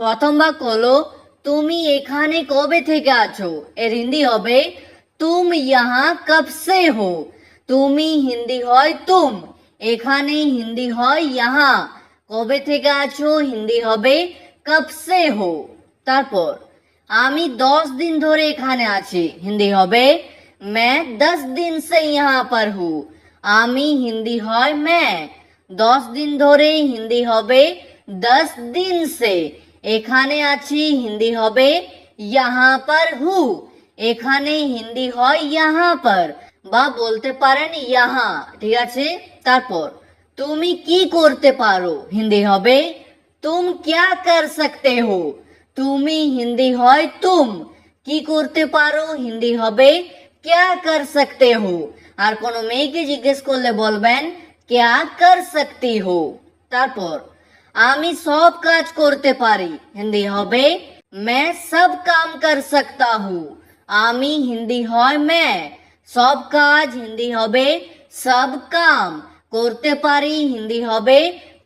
প্রথম বাক্য হলো তুমি এখানে কবে থেকে আছো, এর হিন্দি হবে তুম ইহা কব সে হো। তুমি হিন্দি হয় তুম, এখানে হিন্দি হয় ইহা, কবে থেকে আছো হিন্দি হবে কব সে হো। তারপর আমি 10 দিন ধরে এখানে আছি, হিন্দি হবে मैं 10 दिन से यहाँ पर हूँ। আমি হিন্দি হয় मैं, 10 দিন ধরে হিন্দি হবে 10 दिन से। এখানে আছি হিন্দি হবে यहाँ पर हूँ, এখানে হিন্দি হয় यहाँ पर বা বলতে পারেন यहाँ, ঠিক আছে। তারপর তুমি কি করতে পারো হিন্দি হবে तुम क्या कर सकते हो। তুমি হিন্দি হয় तुम, কি করতে পারো হিন্দি হবে क्या कर सकते हो। আর কোনো মেয়েকে জিজ্ঞেস করলে বলবেন क्या कर सकती हो। তারপর আমি সব কাজ করতে পারি হিন্দি হবে मैं सब काम कर सकता हूँ। আমি হিন্দি হয় मैं, সব কাজ হিন্দি হবে सब काम, করতে পারি হিন্দি হবে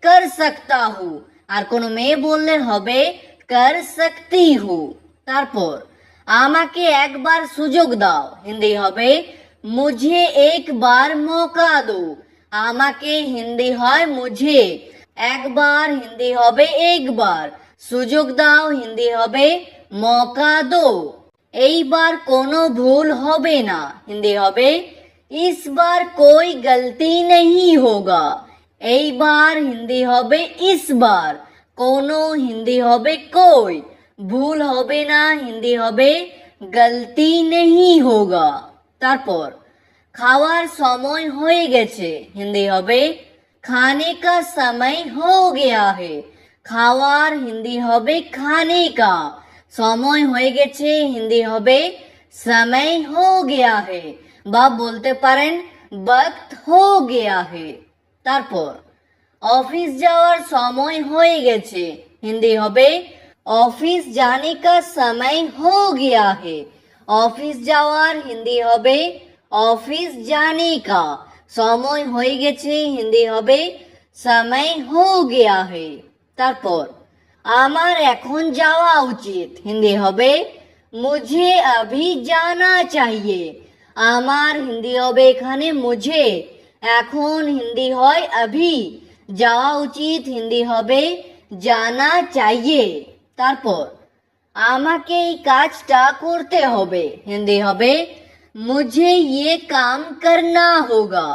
कर सकता हूँ। আর কোনো মেয়ে বললে হবে कर सकती हूँ। তারপর আমাকে একবার সুযোগ দাও হিন্দি হবে मुझे एक बार मौका दो। আমাকে হিন্দি হয় मुझे, একবার হিন্দি হবে एक बार, সুযোগ দাও হিন্দি হবে मौका दो। এইবার কোনো ভুল হবে না হিন্দি হবে इस बार कोई गलती नहीं होगा। এইবার হিন্দি হবে इस बार, কোনো হিন্দি হবে कोई, ভুল হবে না হিন্দি হবে गलती नहीं होगा। তারপর খাওয়ার সময় হয়ে গেছে হিন্দি হবে खाने का समय हो गया है। খাওয়ার হিন্দি হবে खाने का, সময় হয়ে গেছে হিন্দি হবে समय हो गया है বা বলতে পারেন वक्त हो गया है। তারপর অফিস যাওয়ার সময় হয়ে গেছে হিন্দি হবে ऑफिस जाने का समय हो गया है। অফিস যাওয়ার হিন্দি হবে ऑफिस जाने का, সময় হয়ে গেছে হিন্দি হবে समय हो गया है। তারপর আমার এখন যাওয়া উচিত হিন্দি হবে मुझे अभी जाना चाहिए। আমার হিন্দি হবে এখানে मुझे, এখন হিন্দি হয় अभी, যাওয়া উচিত হিন্দি হবে जाना चाहिए। তারপর আমাকে এই কাজটা করতে হবে হিন্দি হবে मुझे ये काम करना होगा।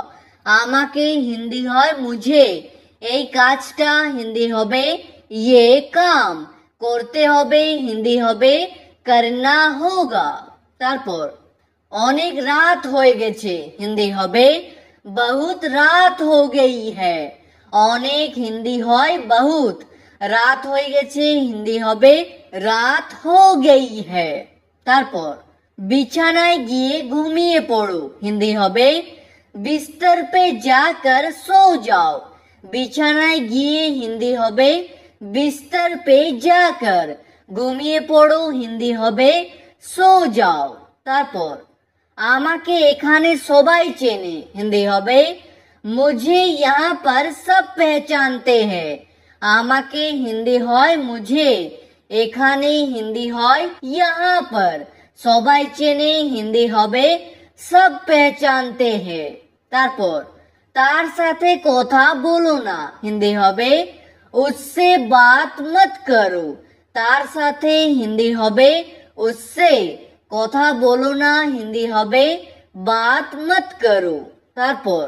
আমাকে হিন্দি হয় मुझे, এই কাজটা হিন্দি হবে ये काम, করতে হবে হিন্দি হবে करना होगा। তারপর অনেক রাত হয়ে গেছে হিন্দি হবে बहुत रात हो गई है। অনেক হিন্দি হয় बहुत, রাত হয়ে গেছে হিন্দি হবে রাত हो गई है। তারপর বিছানায় গিয়ে ঘুমিয়ে পড়ো হিন্দি হবে बिस्तर पे जाकर सो जाओ। বিছানায় গিয়ে হিন্দি হবে बिस्तर पे जाकर, ঘুমিয়ে পড়ো হিন্দি হবে सो जाओ। তারপর আমাকে এখানে সবাই চেনে হিন্দি হবে मुझे यहाँ पर सब पहचानते हैं। আমাকে হিন্দি হয় मुझे, এখানে হিন্দি হয় यहाँ पर, সবাই চেনে হিন্দি হবে सब पहचानते हैं। তারপর তার সাথে কথা বলো না হিন্দি হবে उससे बात मत करो। তার সাথে হিন্দি হবে उससे, কথা বলো না হিন্দি হবে बात मत करो। তারপর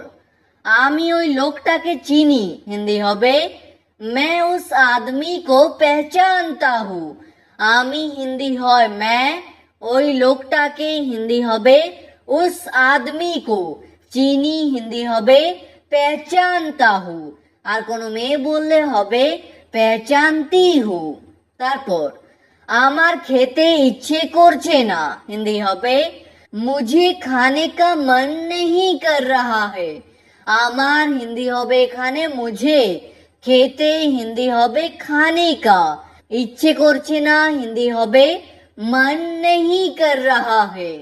আমি ওই লোকটাকে চিনি হিন্দি হবে मैं उस आदमी को पहचानता हूँ। আমি হিন্দি হয় मैं, ওই লোকটাকে হিন্দি হবে उस आदमी को, চিনি হিন্দি হবে पहचानता हूँ। আর কোনো মেয়ে বললে হবে पहचानती हूँ। তারপর আমার খেতে ইচ্ছে করছে না হিন্দি হবে मुझे खाने का मन नहीं कर रहा है। আমার হিন্দি হবে এখানে मुझे, খেতে হিন্দি হবে खाने का, ইচ্ছে করছে না হিন্দি হবে मन नहीं कर रहा है।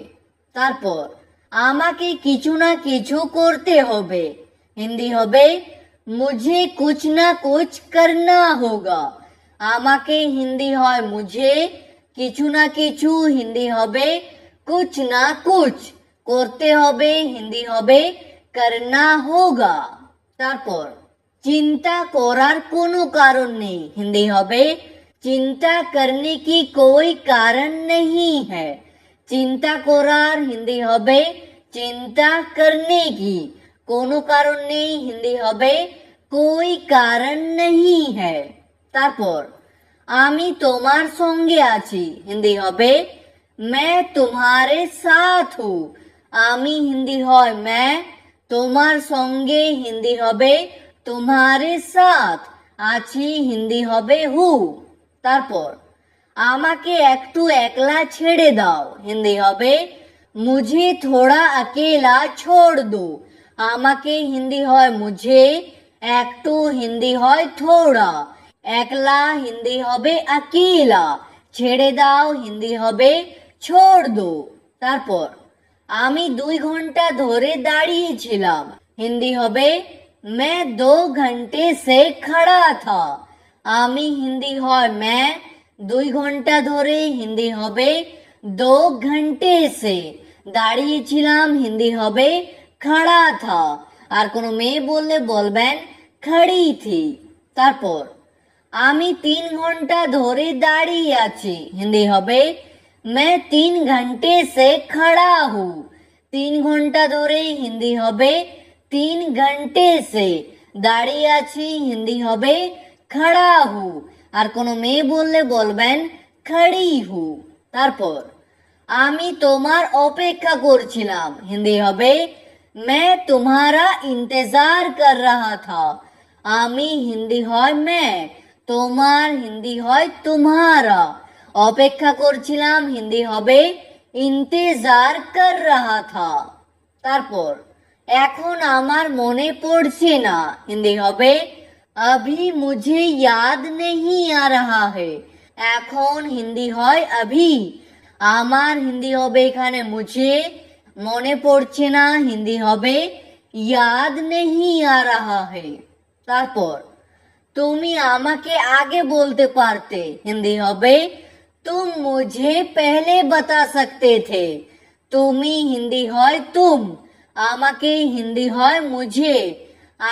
তারপর আমাকে কিছু না কিছু করতে হবে হিন্দি হবে मुझे कुछ ना कुछ करना होगा। আমাকে হিন্দি হয় মুঝে, কিছু না কিছু হিন্দি হবে কুছ না কুছ, করতে হবে হিন্দি হবে করনা হোগা। তারপর চিন্তা করার কোনো কারণ নেই, হিন্দি হবে চিন্তা করने की कोई कारण नहीं है। চিন্তা করার হিন্দি হবে চিন্তা करने की, কোনো কারণ নেই হিন্দি হবে कोई कारण नहीं है। তারপর আমি তোমার সঙ্গে আছি হিন্দি হবে मैं तुम्हारे साथ हूँ। আমি হিন্দি হয় मैं, তোমার সঙ্গে হিন্দি হবে तुम्हारे साथ, আছি হিন্দি হবে হু। তারপর আমাকে একটু একলা ছেড়ে দাও হিন্দি হবে मुझे थोड़ा अकेला छोड़ दो। আমাকে হিন্দি হয় मुझे, একটু হিন্দি হয় थोड़ा, একলা হিন্দি হবে अकेला, ছেড়ে দাও হিন্দি হবে छोड़ दो। তারপর আমি 2 ঘন্টা ধরে দাঁড়িয়েছিলাম হিন্দি হবে मैं 2 ঘন্टे से खड़ा था। আমি হিন্দি হয় मैं, 2 ঘন্টা ধরে হিন্দি হবে 2 ঘন্टे से, দাঁড়িয়েছিলাম হিন্দি হবে खड़ा था। আর কোনো মেয়ে বললে বলবেন खड़ी थी। তারপর আমি 3 ঘন্টা ধরে দাঁড়িয়ে আছি হিন্দি হবে मैं 3 घंटे से खड़ा हूँ। 3 ঘন্টা ধরে হিন্দি হবে 3 घंटे से, দাঁড়িয়ে আছি হিন্দি হবে खड़ा हूँ। আর কোনো মেয়ে বললে বলবেন खड़ी हूँ। তারপর আমি তোমার অপেক্ষা করছিলাম হিন্দি হবে मैं तुम्हारा इंतजार कर रहा था। আমি হিন্দি হয় मैं, তোমার হিন্দি হয় तुम्हारा, অপেক্ষা করছিলাম হিন্দি হবে इंतजार कर रहा था। তারপর এখন আমার মনে পড়ছে না হিন্দি হবে अभी मुझे याद नहीं आ रहा है। এখন হিন্দি হয় अभी, আমার হিন্দি হবে এখানে मुझे, মনে পড়ছে না হিন্দি হবে याद नहीं आ रहा है। তারপর তুমি আমাকে আগে বলতে পারতে হিন্দি হবে तुम मुझे पहले बता सकते थे। তুমি হিন্দি হয় तुम, আমাকে হিন্দি হয় मुझे,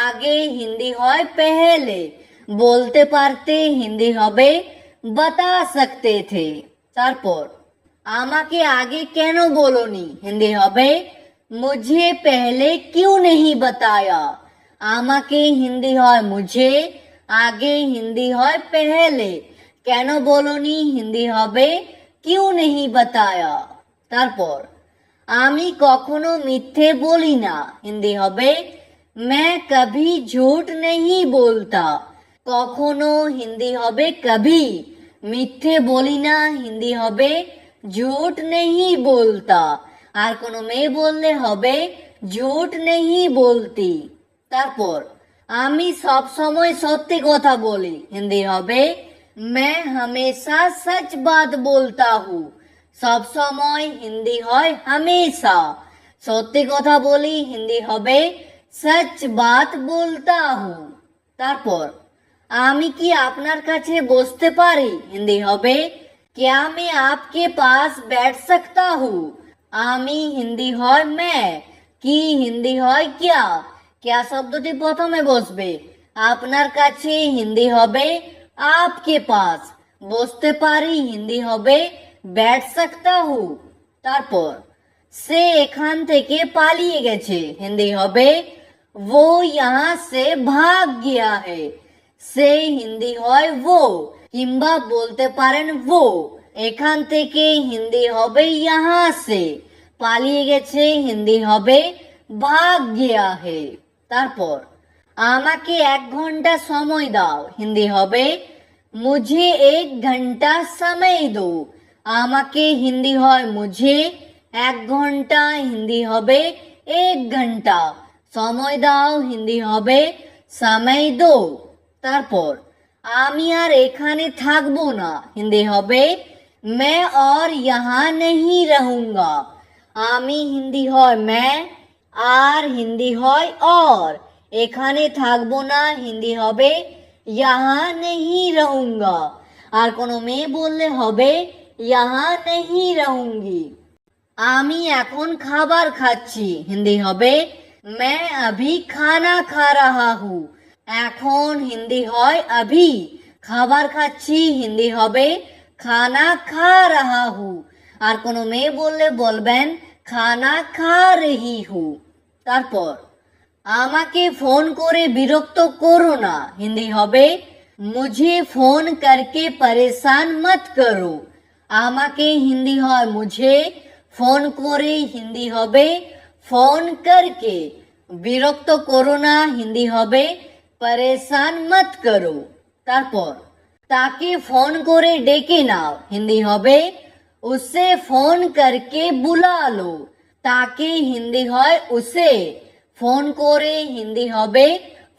আগে হিন্দি হয় पहले, বলতে পারতে হিন্দি হবে बता सकते थे। তারপর আমাকে আগে কেন বলোনি হিন্দি হবে मुझे पहले क्यों नहीं बताया। আমাকে হিন্দি হয় मुझे, আগে হিন্দি হয় पहले, কেন বলোনি হিন্দি হবে क्यों नहीं बताया। তারপর আমি কখনো মিথ্যে বলি না হিন্দি হবে मैं कभी झूठ नहीं बोलता। কখনো হিন্দি হবে कभी, মিথ্যে বলি না হিন্দি হবে झूठ नहीं बोलता। আর কোনো মেয়ে বললে হবে झूठ नहीं बोलती। তারপর আমি সব সময় সত্যি কথা বলি হিন্দি হবে मैं हमेशा सच बात बोलता हूँ। সব সময় হিন্দি হয় हमेशा, সত্যি কথা বলি হিন্দি হবে सच बात बोलता हूँ। তারপর আমি কি আপনার কাছে বসতে পারি হিন্দি হবে क्या मैं आपके पास बैठ सकता हूँ। আমি হিন্দি হয় मैं, কি হিন্দি হয় क्या, क्या শব্দটি প্রথমে বসবে, আপনার কাছে হিন্দি হবে आपके पास, বসতে পারি হিন্দি হবে बैठ सकता हूँ। তারপর সে এখান থেকে পালিয়ে গেছে হিন্দি হবে वो यहाँ से भाग गया है। সে হিন্দি হয় वो, কিংবা বলতে পারেন वो, এখান থেকে হিন্দি হবে यहाँ से, পালিয়ে গেছে হিন্দি হবে भाग गया है। তারপর আমাকে 1 ঘন্টা সময় দাও হিন্দি হবে मुझे 1 घंटा समय दो। আমাকে হিন্দি হয় मुझे, 1 ঘন্টা হিন্দি হবে 1 ঘন্টা, সময় দাও হিন্দি হবে समय दो। তারপর আমি আর এখানে থাকবো না হিন্দি হবে मैं और यहाँ नहीं रहूंगा। আমি হিন্দি হয় मैं, আর হিন্দি হয় और, এখানে থাকবো না হিন্দি হবে यहाँ नहीं रहूंगा, আর কোনো মেয়ে বললে হবে यहाँ नहीं रहूंगी। আমি এখন খাবার খাচ্ছি, হিন্দি হবে मैं अभी खाना खा रहा हूँ। এখন হিন্দি হয় अभी, খাবার খাচ্ছি হিন্দি হবে खाना खा रहा हूँ। আর কোনো মেয়ে বললে বলবেন खाना खा रही हूँ। তারপর আমাকে ফোন করে বিরক্ত করো না, হিন্দি হবে मुझे फोन करके परेशान मत करो। আমাকে হিন্দি হয় मुझे, ফোন করে হিন্দি হবে ফোন करके, বিরক্ত করো না হিন্দি হবে परेशान मत करो। তারপর তাকে ফোন করে ডেকে নাও, হিন্দি হবে उसे फोन करके बुला लो। তাকে হিন্দি হয় उसे, ফোন করে হিন্দি হবে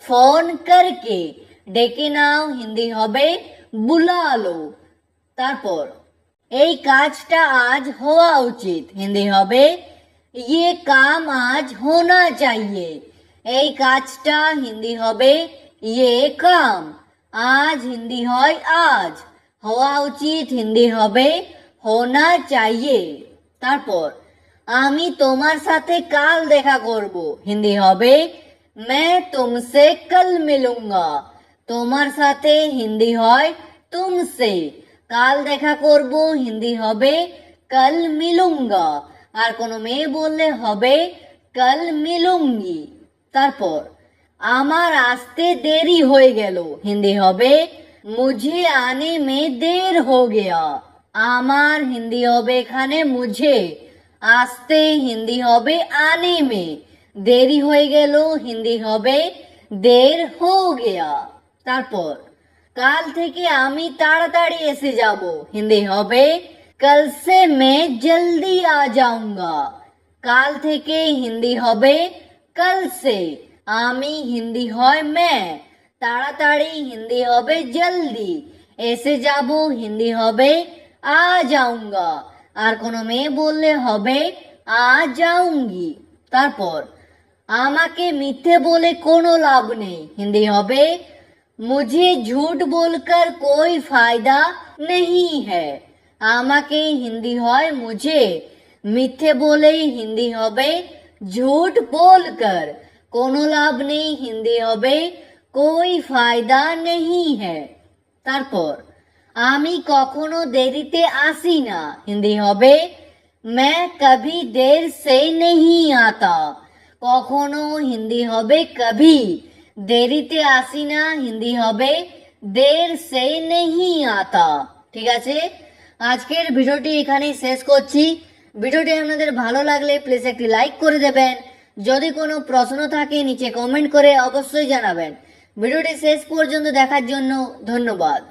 ফোন करके, ডেকে নাও হিন্দি হবে বুলালো। তারপর এই কাজটা আজ হওয়া উচিত, হিন্দি হবে ये काम आज होना चाहिए। এই কাজটা হিন্দি হবে ये काम, আজ হিন্দি হয় আজ, হওয়া উচিত হিন্দি হবে होना चाहिए। তারপর আমি তোমার সাথে কাল দেখা করব, হিন্দি হবে मैं तुमसे कल मिलूंगा। তোমার সাথে হিন্দি হয় तुमसे, কাল দেখা করব হিন্দি হবে कल मिलूंगा। আর কোনো মেয়ে বললে হবে कल मिलूंगी। তারপর আমার আসতে দেরি হয়ে গেল, হিন্দি হবে मुझे आने में देर हो गया। আমার হিন্দি হবে এখানে मुझे, আসতে হিন্দি হবে आने में, দেরি হয়ে গেল হিন্দি হবে देर हो गया। তারপর কাল থেকে আমি তাড়াতাড়ি এসে যাব, হিন্দি হবে कल से मैं जल्दी आ जाऊंगा। কাল থেকে হিন্দি হবে कल से, আমি হিন্দি হয় मैं, তাড়াতাড়ি হিন্দি হবে জলদি, এসে যাব হিন্দি হবে आ जाऊंगा। আর কোনো মেয়ে বললে হবে आ जाऊंगी। তারপর আমাকে মিথ্যে বলে কোনো লাভ নেই, হিন্দি হবে मुझे झूठ बोलकर कोई फायदा नहीं है। আমাকে হিন্দি হয় मुझे, মিথ্যে বলে হিন্দি হবে झूठ बोलकर, কোনো লাভ নেই হিন্দি হবে कोई फायदा नहीं है। তারপর আমি কখনো দেরিতে আসি না, হিন্দি হবে मैं कभी देर से नहीं आता। কখনো হিন্দি হবে कभी, দেরিতে আসি না হিন্দি হবে देर से नहीं आता। ঠিক আছে, আজকের ভিডিওটি এখানেই শেষ করছি। ভিডিওটি আপনাদের ভালো লাগলে প্লিজ একটি লাইক করে দেবেন। যদি কোনো প্রশ্ন থাকে নিচে কমেন্ট করে অবশ্যই জানাবেন। ভিডিওটি শেষ পর্যন্ত দেখার জন্য ধন্যবাদ।